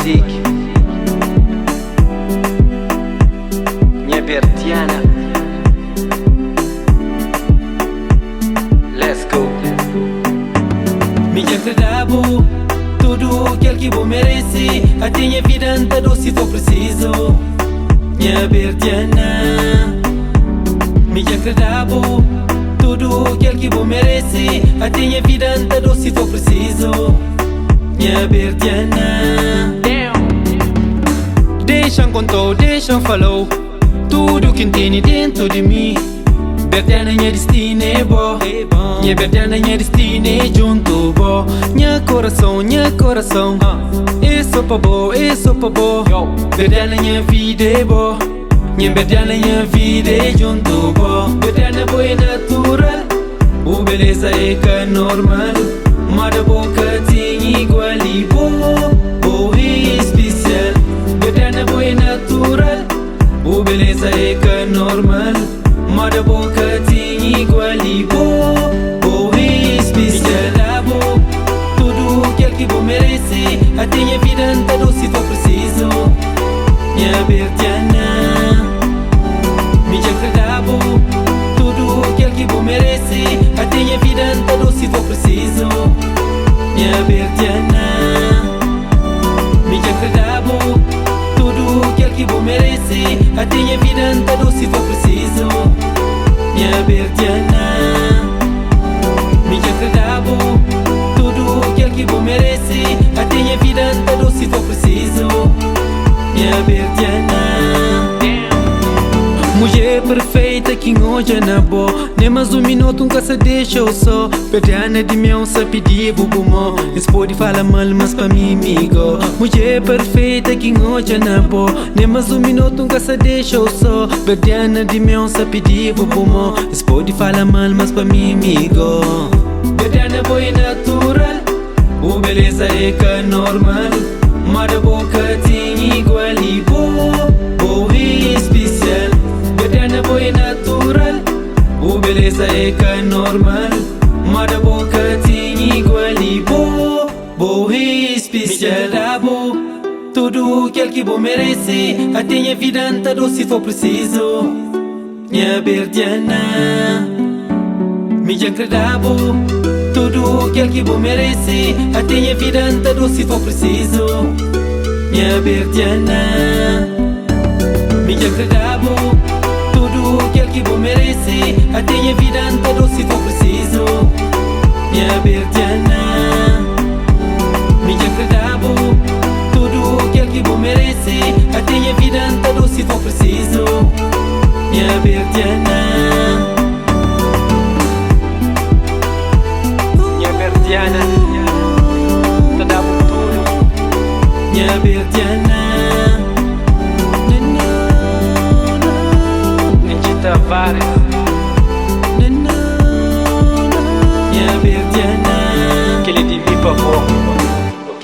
Music, minha Bertiana. Let's go. Minha credabo, tudo aquilo que vou merece. A minha vida anda se for preciso. Minha Bertiana. Minha credabo, tudo aquilo que vou merece. A minha vida anda se for preciso. Minha Bertiana. Deixam contou, deixam falou tudo que tem dentro de mim. Bertiana, minha destino é bom. Minha Bertiana, minha destino é junto bom. Minha coração é só pra boa, é só pra boa. Bertiana, minha vida é boa. Minha Bertiana, minha vida é junto bom. Bertiana, boa é natural. O beleza é que é normal. Mas a boca tem igual e boa. Boa e especial. Bertiana, boa é natural. O beleza é que é normal. Mas a boca tem igual e boa. Boa e especial. Tudo aquilo que vou merece. A minha vida anda se for preciso. Minha Bertiana. Minha credabo, tudo aquilo que vou merece. A minha vida anda se for preciso. Minha Bertiana. Minha credabo, tudo aquilo que vou merece. A minha vida anda se for preciso. Minha Bertiana. Minha credabo, tudo aquilo que vou merece. A minha vida anda se for preciso. Minha Bertiana. Mulher perfeita que hoje na boa. Nem mais minuto nunca se deixa eu só. Bertiana de mim se pedir bubumó. Eles podem falar mal mas pra mim amigo. Mulher perfeita que hoje na boa. Nem mais minuto nunca se deixa eu só. Bertiana de mim se pedir bubumó. Eles podem falar mal mas pra mim amigo. Bertiana boa e natural. O beleza é que é normal. Mas a boca tem igual e boa. Boa e especial. Bertiana boa e natural. O beleza é que é normal. Mas a boca tem igual e boa. Boa e especial. Tudo aquilo que vou merece. A minha vida anda se for preciso. Minha Bertiana. Minha credabo, tudo aquilo que vou merece. A minha vida anda se for preciso. Minha Bertiana. Minha credabo, tudo aquilo que vou merece. A minha vida anda se for preciso. Minha Bertiana. Minha credabo, tudo aquilo que vou merece. A minha vida anda se for preciso. Minha Bertiana. Bertiana, te dá tudo. Minha Bertiana. Nenji Tavares. Minha Bertiana. Que ele de mim pra bom, ok?